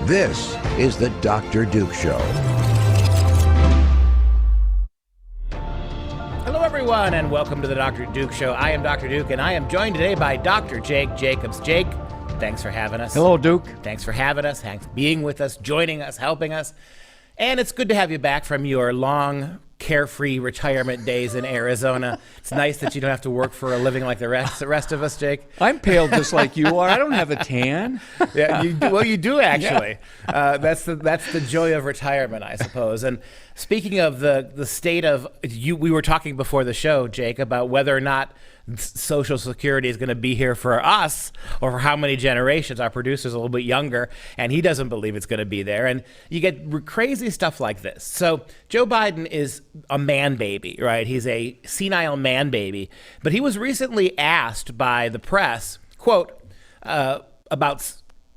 This is the Dr. Duke Show. Hello, everyone, and welcome to the Dr. Duke Show. I am Dr. Duke, and I am joined today by Dr. Jake Jacobs. Jake, thanks for having us. Hello, Duke. Thanks for having us, thanks for being with us, joining us, helping us. And it's good to have you back from your long, carefree retirement days in Arizona. It's nice that you don't have to work for a living like the rest of us, Jake. I'm pale just like you are. I don't have a tan. Yeah, you do actually. Yeah. That's the joy of retirement, I suppose. And speaking of the state of you, we were talking before the show, Jake, about whether or not Social Security is going to be here for us or for how many generations. Our producer's a little bit younger, and he doesn't believe it's going to be there. And you get crazy stuff like this. So Joe Biden is a man baby, right? He's a senile man baby. But he was recently asked by the press, quote, about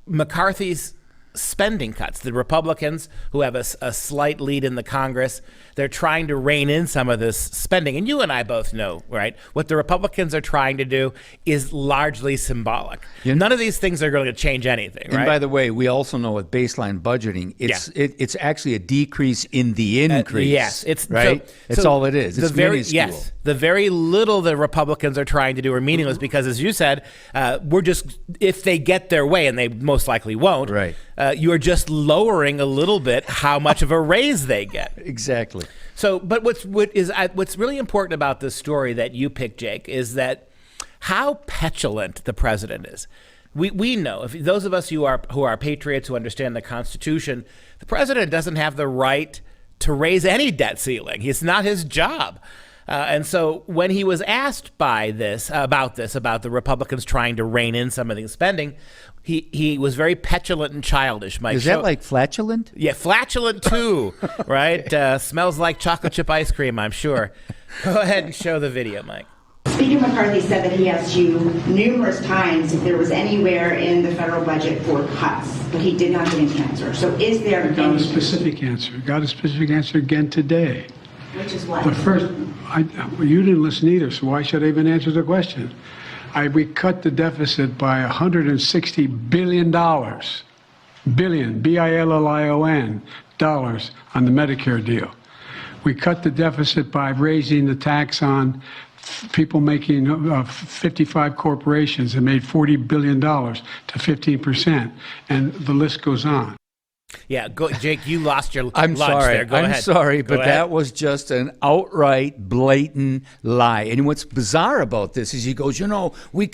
McCarthy's spending cuts. The Republicans, who have a slight lead in the Congress, they're trying to rein in some of this spending. And you and I both know, right? What the Republicans are trying to do is largely symbolic. Yeah. None of these things are going to change anything, right? And by the way, we also know with baseline budgeting, it's actually a decrease in the increase. Yes. It's right. It's all it is. It's minuscule. Yes. The very little the Republicans are trying to do are meaningless because, as you said, we're just, if they get their way, and they most likely won't, right. You are just lowering a little bit how much of a raise they get. Exactly. So, but what's really important about this story that you picked, Jake, is that how petulant the president is. We know, if those of us who are patriots who understand the Constitution, the president doesn't have the right to raise any debt ceiling. It's not his job. And so when he was asked about the Republicans trying to rein in some of the spending, he was very petulant and childish. Mike, is that like flatulent? Yeah, flatulent too, right? Smells like chocolate chip ice cream, I'm sure. Go ahead and show the video, Mike. Speaker McCarthy said that he asked you numerous times if there was anywhere in the federal budget for cuts, but he did not get an answer. So is there... I got a specific answer. Got a specific answer again today. Which is what? The first, well, you didn't listen either, so why should I even answer the question? We cut the deficit by $160 billion, B-I-L-L-I-O-N, dollars on the Medicare deal. We cut the deficit by raising the tax on people making 55 corporations that made $40 billion to 15%, and the list goes on. Yeah, Jake, you lost your I'm lunch sorry. there. Go ahead. I'm sorry, but Go ahead. that was just an outright, blatant lie. And what's bizarre about this is he goes, we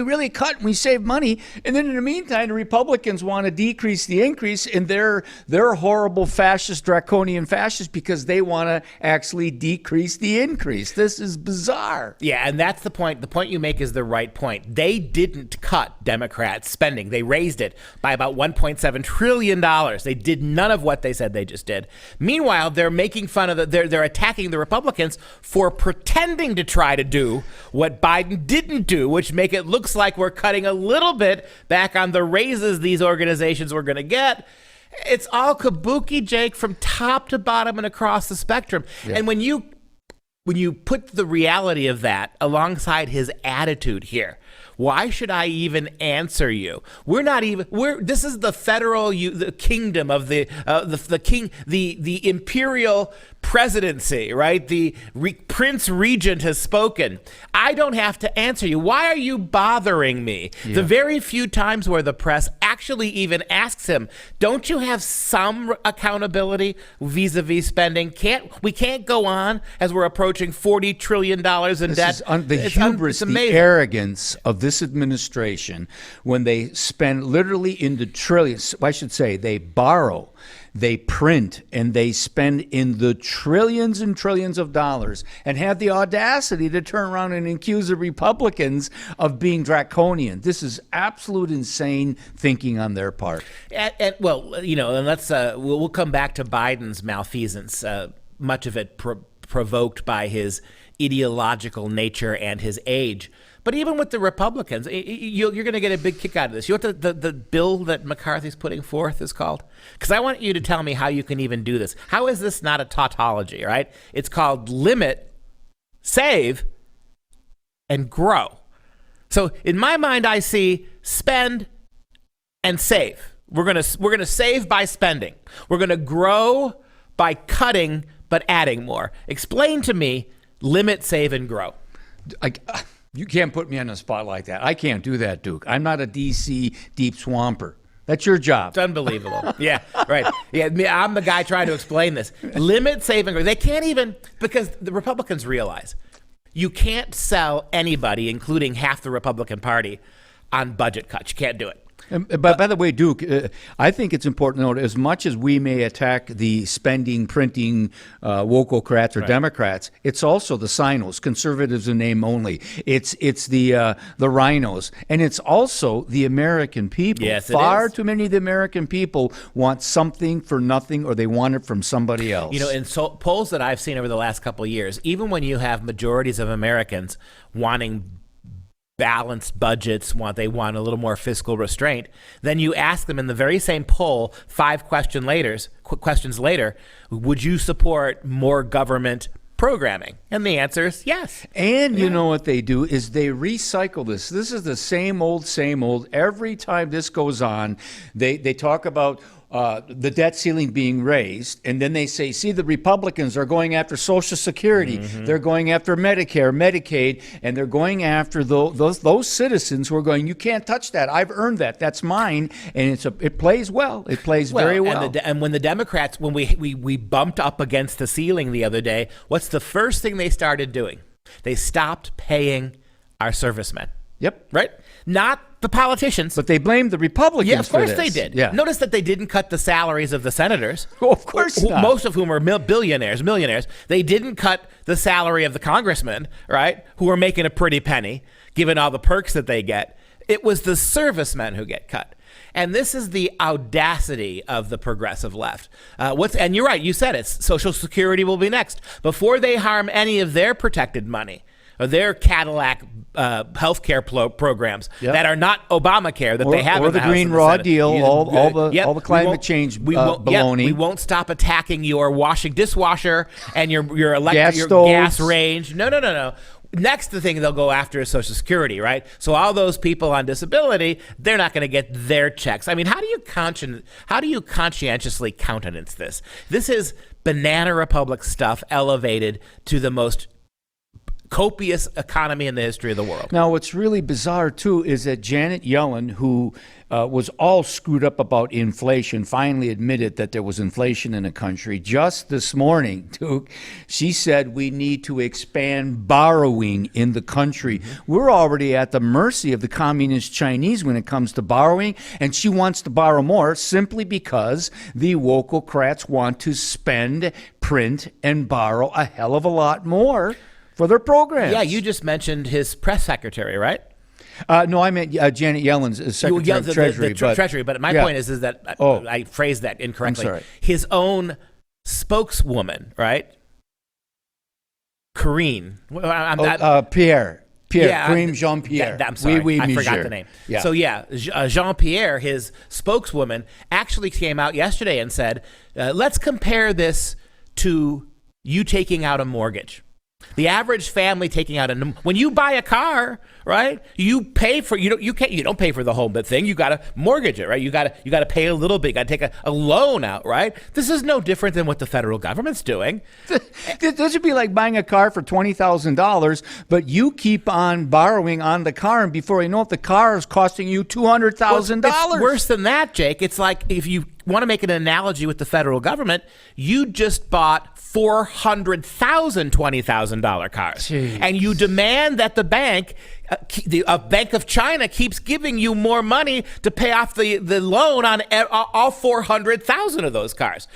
really cut, and we saved money. And then in the meantime, the Republicans want to decrease the increase, and they're horrible fascist, draconian fascists because they want to actually decrease the increase. This is bizarre. Yeah, and that's the point. The point you make is the right point. They didn't cut Democrats' spending. They raised it by about $1.7 trillion. They did none of what they said they just did. Meanwhile, they're making fun of they're attacking the Republicans for pretending to try to do what Biden didn't do, which make it looks like we're cutting a little bit back on the raises these organizations were going to get. It's all kabuki, Jake, from top to bottom and across the spectrum. Yeah. And when you put the reality of that alongside his attitude here, why should I even answer you? This is the federal, the kingdom of the imperial presidency, right? The Prince Regent has spoken. I don't have to answer you. Why are you bothering me? Yeah. The very few times where the press actually even asks him, don't you have some accountability vis-a-vis spending? We can't go on as we're approaching $40 trillion in debt. The hubris, the arrogance of this administration when they spend literally in the trillions. I should say they borrow, they print, and they spend in the trillions and trillions of dollars and have the audacity to turn around and accuse the Republicans of being draconian. This is absolute insane thinking on their part. And let's we'll come back to Biden's malfeasance, much of it provoked by his ideological nature and his age. But even with the Republicans, you're going to get a big kick out of this. You know what the bill that McCarthy's putting forth is called? Because I want you to tell me how you can even do this. How is this not a tautology, right? It's called Limit, Save, and Grow. So in my mind, I see spend and save. We're gonna save by spending. We're gonna grow by cutting but adding more. Explain to me limit, save, and grow. You can't put me on a spot like that. I can't do that, Duke. I'm not a DC deep swamper. That's your job. It's unbelievable. Yeah, right. Yeah, I'm the guy trying to explain this. Limit, save, and grow. They can't even, because the Republicans realize you can't sell anybody, including half the Republican Party, on budget cuts. You can't do it. But by the way, Duke, I think it's important to note, as much as we may attack the spending, printing, wokocrats or Democrats, it's also the sinos, conservatives in name only. It's the rhinos, and it's also the American people. Yes, Far too many of the American people want something for nothing, or they want it from somebody else. You know, in polls that I've seen over the last couple of years, even when you have majorities of Americans wanting balanced budgets, they want a little more fiscal restraint, then you ask them in the very same poll 5 questions later, would you support more government programming? And the answer is yes. And you know what they do is they recycle this. This is the same old. Every time this goes on, they talk about the debt ceiling being raised, and then they say, see, the Republicans are going after Social Security, they're going after Medicare, Medicaid, and they're going after those citizens who are going, you can't touch that. I've earned that. That's mine. And it plays well. It plays very well. And when the Democrats, when we bumped up against the ceiling the other day, what's the first thing they started doing? They stopped paying our servicemen. Yep. Right? Not the politicians. But they blamed the Republicans. Yeah, of course for this. they did. Yeah. Notice that they didn't cut the salaries of the senators. Oh, of course not. Most of whom are millionaires. They didn't cut the salary of the congressmen, right, who are making a pretty penny, given all the perks that they get. It was the servicemen who get cut. And this is the audacity of the progressive left. And you're right, you said it. Social Security will be next. Before they harm any of their protected money, or their Cadillac health care programs that are not Obamacare that they have or in the the House Green and the Raw Senate. Deal, all the climate change baloney. We won't stop attacking your dishwasher and your electric, gas your stoves. gas range. No. Next, the thing they'll go after is Social Security, right? So all those people on disability, they're not going to get their checks. I mean, how do you conscientiously countenance this? This is Banana Republic stuff elevated to the most copious economy in the history of the world. Now, what's really bizarre, too, is that Janet Yellen, who was all screwed up about inflation, finally admitted that there was inflation in the country. Just this morning, Duke, she said we need to expand borrowing in the country. We're already at the mercy of the communist Chinese when it comes to borrowing, and she wants to borrow more simply because the wokocrats want to spend, print, and borrow a hell of a lot more for their programs. Yeah, you just mentioned his press secretary, right? No, I meant Janet Yellen's Secretary of Treasury. Treasury, but my point is that I phrased that incorrectly. I'm sorry. His own spokeswoman, right? Karine. Pierre. Yeah, Karine Jean-Pierre. I'm sorry, I forgot Monsieur. the name. Yeah. So Jean-Pierre, his spokeswoman, actually came out yesterday and said, let's compare this to you taking out a mortgage. The average family taking out when you buy a car, right? You pay for you don't pay for the whole thing. You got to mortgage it, right? You got to pay a little bit. You got to take a loan out, right? This is no different than what the federal government's doing. This would be like buying a car for $20,000, but you keep on borrowing on the car, and before you know it, the car is costing you $200,000. It's worse than that, Jake. It's like if you want to make an analogy with the federal government, you just bought 400,000 $20,000 cars. Jeez. And you demand that the bank, a Bank of China, keeps giving you more money to pay off the loan on all 400,000 of those cars.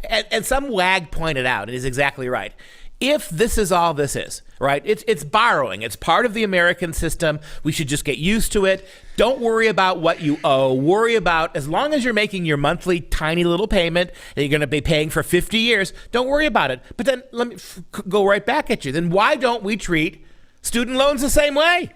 And some wag pointed out, and he's exactly right, if this is all this is, right, it's borrowing. It's part of the American system. We should just get used to it. Don't worry about what you owe. Worry about, as long as you're making your monthly tiny little payment that you're going to be paying for 50 years, don't worry about it. But then let me go right back at you. Then why don't we treat student loans the same way?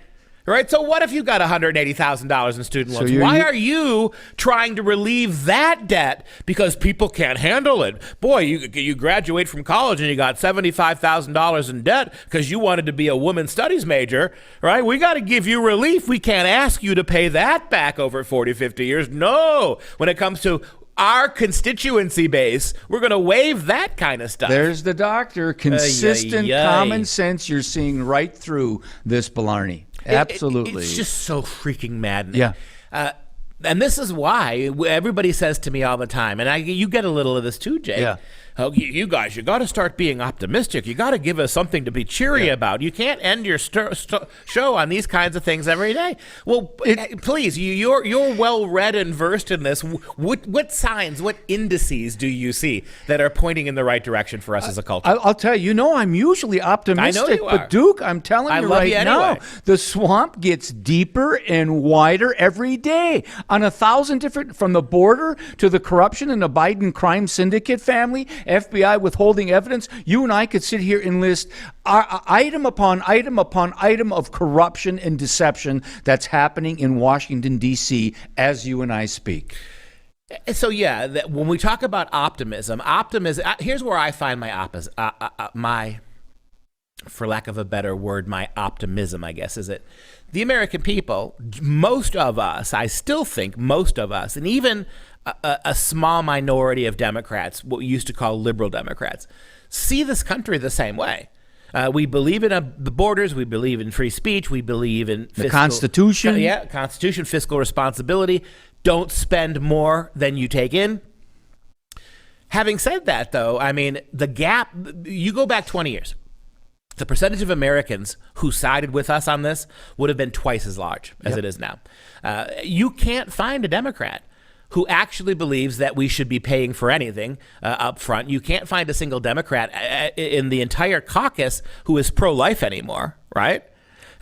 Right? So what if you got $180,000 in student loans? Why are you trying to relieve that debt because people can't handle it? Boy, you graduate from college and you got $75,000 in debt because you wanted to be a women's studies major, right? We got to give you relief. We can't ask you to pay that back over 40, 50 years. No. When it comes to our constituency base, we're going to waive that kind of stuff. There's the doctor. Consistent common sense you're seeing right through this Blarney. Absolutely. It's just so freaking maddening. Yeah. And this is why everybody says to me all the time, and you get a little of this too, Jake. Yeah. Oh, you guys, you got to start being optimistic. You got to give us something to be cheery about. You can't end your show on these kinds of things every day. Well, please, you're well read and versed in this. What signs, what indices do you see that are pointing in the right direction for us as a culture? I'll tell you, I'm usually optimistic. I know you are. But Duke, I'm telling you right now, the swamp gets deeper and wider every day on 1,000 different, from the border to the corruption in the Biden crime syndicate family, FBI withholding evidence. You and I could sit here and list item upon item upon item of corruption and deception that's happening in Washington, D.C. as you and I speak. So, when we talk about optimism, here's where I find my for lack of a better word, my optimism, I guess, is that the American people, most of us, I still think most of us, and even a small minority of Democrats, what we used to call liberal Democrats, see this country the same way. We believe in the borders. We believe in free speech. We believe in the Constitution. Constitution, fiscal responsibility. Don't spend more than you take in. Having said that, though, I mean, the gap, you go back 20 years. The percentage of Americans who sided with us on this would have been twice as large as it is now. You can't find a Democrat who actually believes that we should be paying for anything up front. You can't find a single Democrat in the entire caucus who is pro-life anymore, right?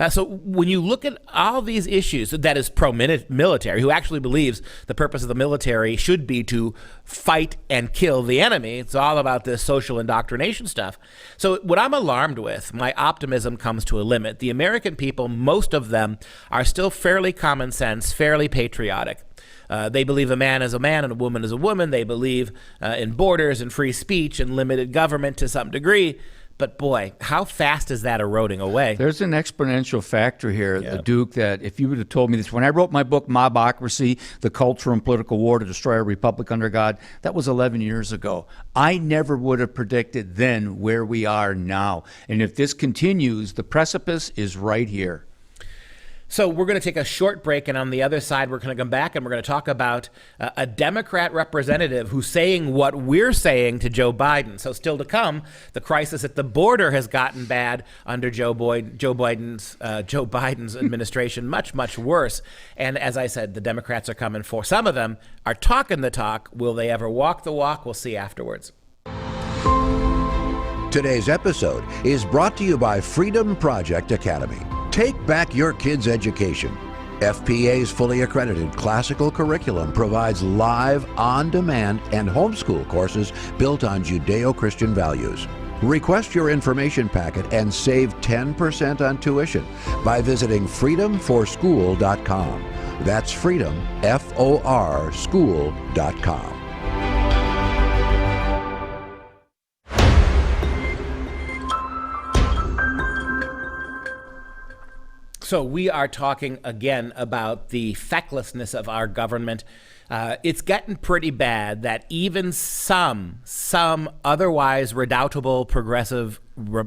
So when you look at all these issues, that is pro-military, who actually believes the purpose of the military should be to fight and kill the enemy. It's all about this social indoctrination stuff. So what I'm alarmed with, my optimism comes to a limit. The American people, most of them, are still fairly common sense, fairly patriotic. They believe a man is a man and a woman is a woman. They believe in borders and free speech and limited government to some degree. But boy, how fast is that eroding away? There's an exponential factor here, Duke, that if you would have told me this, when I wrote my book, Mobocracy, The Culture and Political War to Destroy a Republic Under God, that was 11 years ago. I never would have predicted then where we are now. And if this continues, the precipice is right here. So we're going to take a short break, and on the other side, we're going to come back and we're going to talk about a Democrat representative who's saying what we're saying to Joe Biden. So still to come, the crisis at the border has gotten bad under Joe Biden's administration, much, much worse. And as I said, the Democrats are coming for. Some of them are talking the talk. Will they ever walk the walk? We'll see afterwards. Today's episode is brought to you by FreedomProject Academy. Take back your kids' education. FPA's fully accredited classical curriculum provides live, on-demand, and homeschool courses built on Judeo-Christian values. Request your information packet and save 10% on tuition by visiting freedomforschool.com. That's freedom, F-O-R, school.com. So we are talking again about the fecklessness of our government. It's getting pretty bad that even some otherwise redoubtable progressive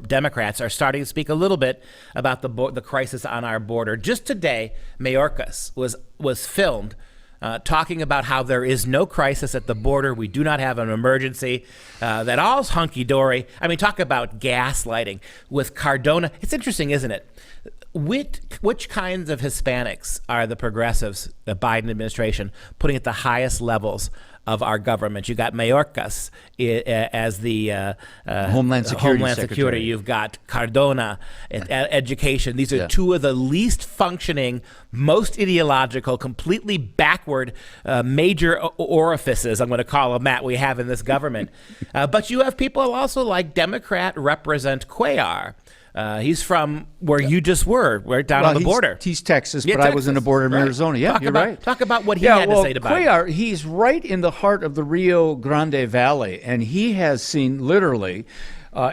Democrats are starting to speak a little bit about the crisis on our border. Just today, Mayorkas was filmed talking about how there is no crisis at the border. We do not have an emergency, that all's hunky-dory. I mean, talk about gaslighting with Cardona. It's interesting, isn't it? Which kinds of Hispanics are the progressives, the Biden administration, putting at the highest levels of our government? You got Mayorkas as the Homeland Security Secretary. You've got Cardona at education. These are two of the least functioning, most ideological, completely backward major orifices, I'm going to call them that, we have in this government. But you have people also like Democrat Representative Cuellar, He's from where you just were, right down on the border. He's Texas, Yeah, but I was in the Texas. border of Right. Arizona. Yeah, you're right. Talk about what he had to say to Biden. Cuellar, he's right in the heart of the Rio Grande Valley, and he has seen literally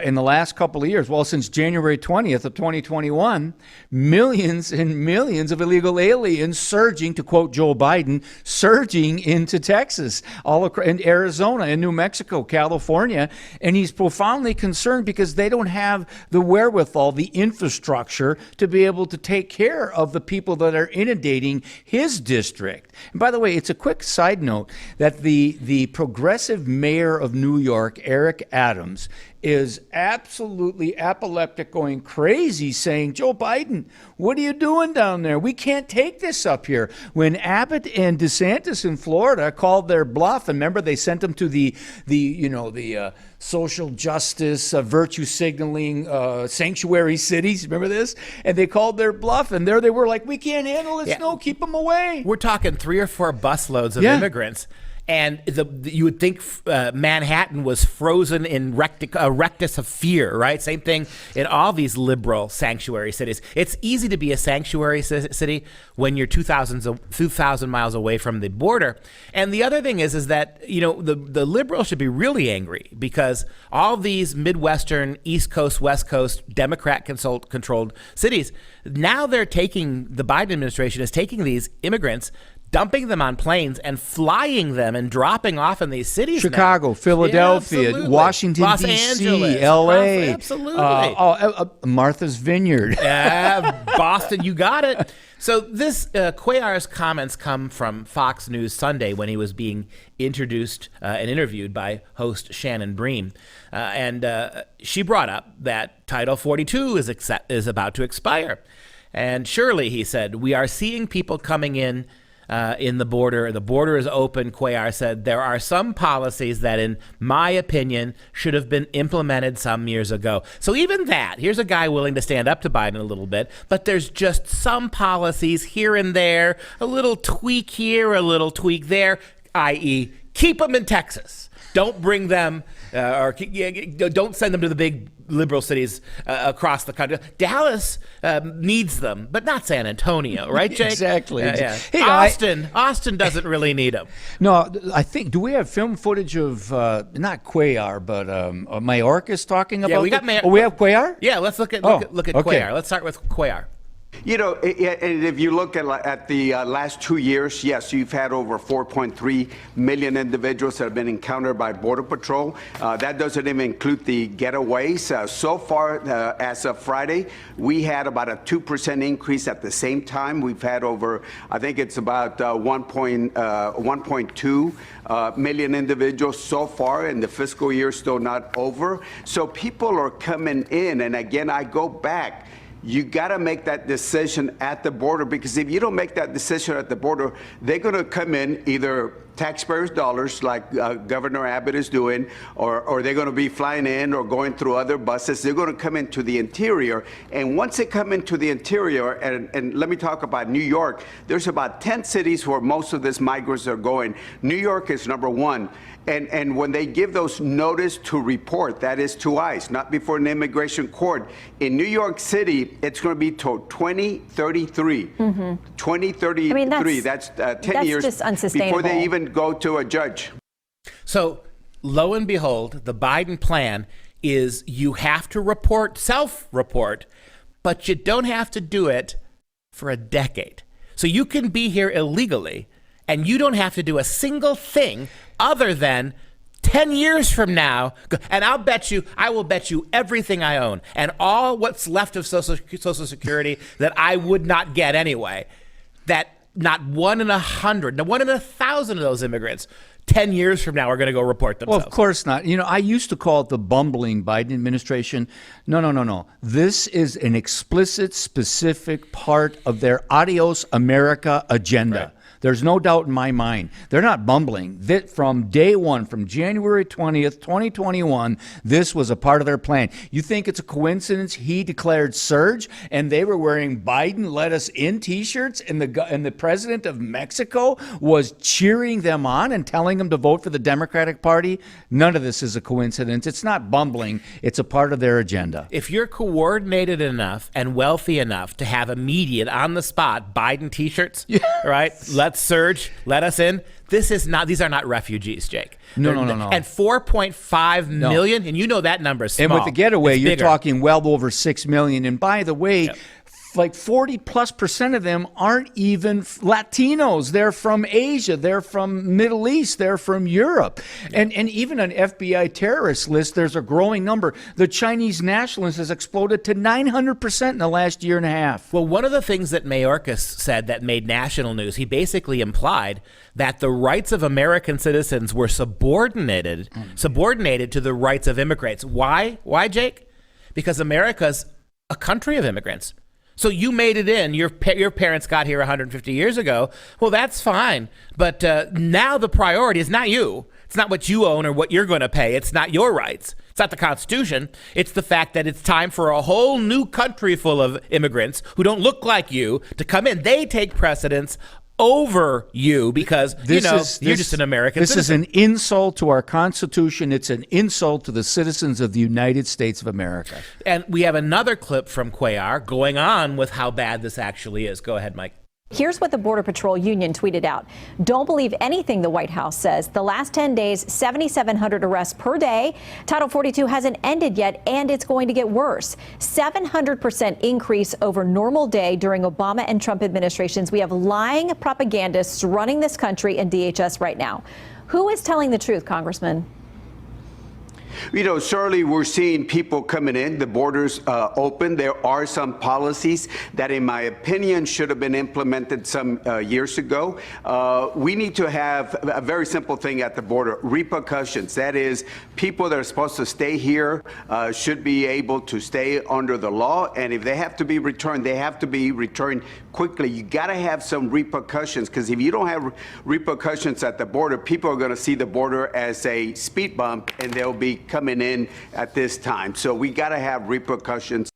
in the last couple of years, well, since January 20th of 2021, millions and millions of illegal aliens surging, to quote Joe Biden, surging into Texas, all across, in Arizona, in New Mexico, California. And he's profoundly concerned because they don't have the wherewithal, the infrastructure to be able to take care of the people that are inundating his district. And by the way, it's a quick side note that the progressive mayor of New York, Eric Adams, is absolutely apoplectic, going crazy, saying, Joe Biden, what are you doing down there? We can't take this up here. When Abbott and DeSantis in Florida called their bluff, and remember they sent them to the social justice, virtue signaling sanctuary cities. Remember this? And they called their bluff, and there they were like, we can't handle it. No, keep them away. We're talking 3 or 4 busloads of immigrants. And you would think Manhattan was frozen in rectus of fear, right? Same thing in all these liberal sanctuary cities. It's easy to be a sanctuary city when you're 2,000 miles away from the border. And the other thing is that the liberals should be really angry because all these Midwestern, East Coast, West Coast, Democrat-controlled cities, now the Biden administration is taking these immigrants, dumping them on planes and flying them and dropping off in these cities. Chicago, now. Philadelphia, Washington, Los D.C., Angeles, L.A. Absolutely. Martha's Vineyard. Boston, you got it. So this Cuellar's comments come from Fox News Sunday when he was being introduced and interviewed by host Shannon Bream. And she brought up that Title 42 is about to expire. And surely, he said, we are seeing people coming in the border. The border is open, Cuellar said. There are some policies that, in my opinion, should have been implemented some years ago. So even that, here's a guy willing to stand up to Biden a little bit, but there's just some policies here and there, a little tweak here, a little tweak there, i.e., keep them in Texas. Don't bring them don't send them to the big liberal cities across the country. Dallas needs them, but not San Antonio, right, Jake? Exactly. Hey, Austin doesn't really need them. No, I think, do we have film footage of, not Cuellar, but Mayorkas talking about we got we have Cuellar? Yeah, let's look at okay. Cuellar. Let's start with Cuellar. And if you look at the last 2 years, yes, you've had over 4.3 million individuals that have been encountered by Border Patrol. That doesn't even include the getaways. So far, as of Friday, we had about a 2% increase. At the same time, we've had over, I think it's about 1.2 million individuals so far, and the fiscal year is still not over. So people are coming in, and again, I go back. You got to make that decision at the border, because if you don't make that decision at the border, they're going to come in either taxpayers' dollars like Governor Abbott is doing, or they're going to be flying in or going through other buses. They're going to come into the interior. And once they come into the interior, and let me talk about New York, there's about 10 cities where most of these migrants are going. New York is number 1. And when they give those notice to report, that is to ICE, not before an immigration court. In New York City, it's going to be till 2033. 2033. I mean, that's 10 years just unsustainable. before they even go to a judge. So, lo and behold, the Biden plan is you have to self-report, but you don't have to do it for a decade. So you can be here illegally, and you don't have to do a single thing other than 10 years from now, and I will bet you everything I own and all what's left of Social Security that I would not get anyway, that not 1 in 100, not 1 in 1,000 of those immigrants 10 years from now are going to go report themselves. Well, of course not. I used to call it the bumbling Biden administration. No. This is an explicit, specific part of their Adios America agenda. Right. There's no doubt in my mind. They're not bumbling. That from day one, from January 20th, 2021, this was a part of their plan. You think it's a coincidence he declared surge and they were wearing Biden let us in t-shirts and the president of Mexico was cheering them on and telling them to vote for the Democratic Party? None of this is a coincidence. It's not bumbling. It's a part of their agenda. If you're coordinated enough and wealthy enough to have immediate on the spot Biden t-shirts, right? Let's surge, let us in. These are not refugees, Jake. No. And 4.5 million, and you know that number is small. And with the getaway, It's you're bigger. talking well over 6 million. And by the way, like 40+% of them aren't even Latinos. They're from Asia. They're from Middle East. They're from Europe. And even on FBI terrorist list, there's a growing number. The Chinese nationalist has exploded to 900% in the last year and a half. Well, one of the things that Mayorkas said that made national news, he basically implied that the rights of American citizens were subordinated to the rights of immigrants. Why? Why, Jake? Because America's a country of immigrants. So you made it in. Your parents got here 150 years ago. Well, that's fine. But now the priority is not you. It's not what you own or what you're going to pay. It's not your rights. It's not the Constitution. It's the fact that it's time for a whole new country full of immigrants who don't look like you to come in. They take precedence over you because, you're just an American citizen. This is an insult to our Constitution. It's an insult to the citizens of the United States of America. And we have another clip from Cuellar going on with how bad this actually is. Go ahead, Mike. Here's what the Border Patrol Union tweeted out. Don't believe anything the White House says. The last 10 days, 7,700 arrests per day. Title 42 hasn't ended yet, and it's going to get worse. 700% increase over normal day during Obama and Trump administrations. We have lying propagandists running this country in DHS right now. Who is telling the truth, Congressman? Certainly we're seeing people coming in, the borders open. There are some policies that, in my opinion, should have been implemented some years ago. We need to have a very simple thing at the border, repercussions. That is, people that are supposed to stay here should be able to stay under the law. And if they have to be returned, they have to be returned quickly. You got to have some repercussions, because if you don't have repercussions at the border, people are going to see the border as a speed bump, and they'll be coming in at this time. So we got to have repercussions.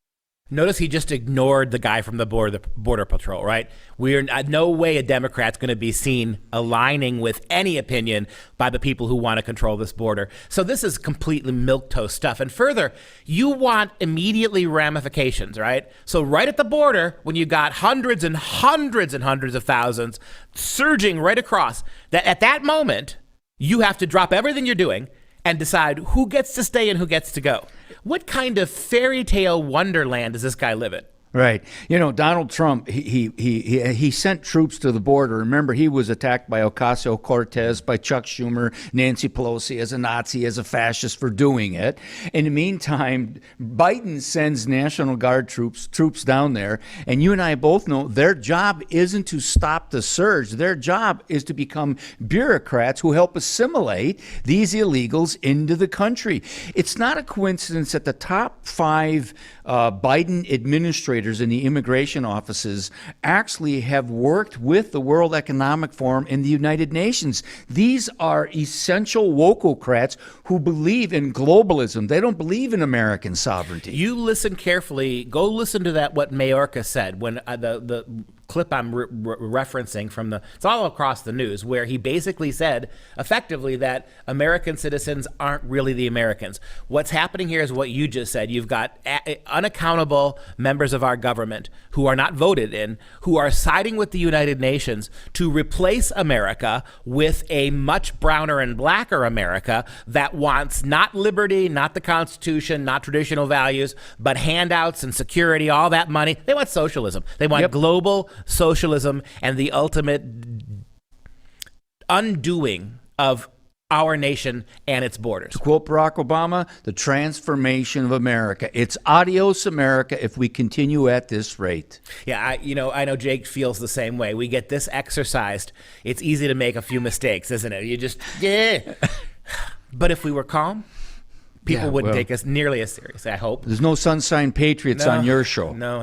Notice he just ignored the guy from the Border Patrol, right? We're no way a Democrat's going to be seen aligning with any opinion by the people who want to control this border. So this is completely milquetoast stuff. And further, you want immediately ramifications, right? So right at the border, when you got hundreds and hundreds and hundreds of thousands surging right across, that at that moment, you have to drop everything you're doing and decide who gets to stay and who gets to go. What kind of fairy tale wonderland does this guy live in? Right. Donald Trump, he sent troops to the border. Remember, he was attacked by Ocasio-Cortez, by Chuck Schumer, Nancy Pelosi as a Nazi, as a fascist for doing it. In the meantime, Biden sends National Guard troops down there. And you and I both know their job isn't to stop the surge. Their job is to become bureaucrats who help assimilate these illegals into the country. It's not a coincidence that the top 5 Biden administrators in the immigration offices actually have worked with the World Economic Forum and the United Nations. These are essential wokocrats who believe in globalism. They don't believe in American sovereignty. You listen carefully. Go listen to what Mayorkas said when the clip I'm referencing from it's all across the news, where he basically said effectively that American citizens aren't really the Americans. What's happening here is what you just said. You've got unaccountable members of our government who are not voted in, who are siding with the United Nations to replace America with a much browner and blacker America that wants not liberty, not the Constitution, not traditional values, but handouts and security, all that money. They want socialism. They want global socialism and the ultimate undoing of our nation and its borders. To quote Barack Obama, the transformation of America. It's adios, America, if we continue at this rate. Yeah, I know Jake feels the same way. We get this exercised. It's easy to make a few mistakes, isn't it? You just, But if we were calm, people Yeah, wouldn't well. take us nearly as seriously, I hope. There's no Sunshine Patriots on your show. No.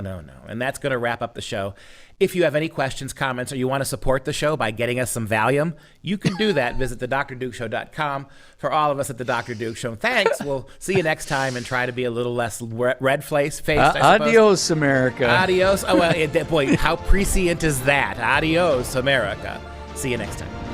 And that's going to wrap up the show. If you have any questions, comments, or you want to support the show by getting us some Valium, you can do that. Visit thedrdukeshow.com. For all of us at The Dr. Duke Show, thanks. We'll see you next time and try to be a little less red-faced, I suppose. Adios, America. Adios. Oh, well, boy, how prescient is that? Adios, America. See you next time.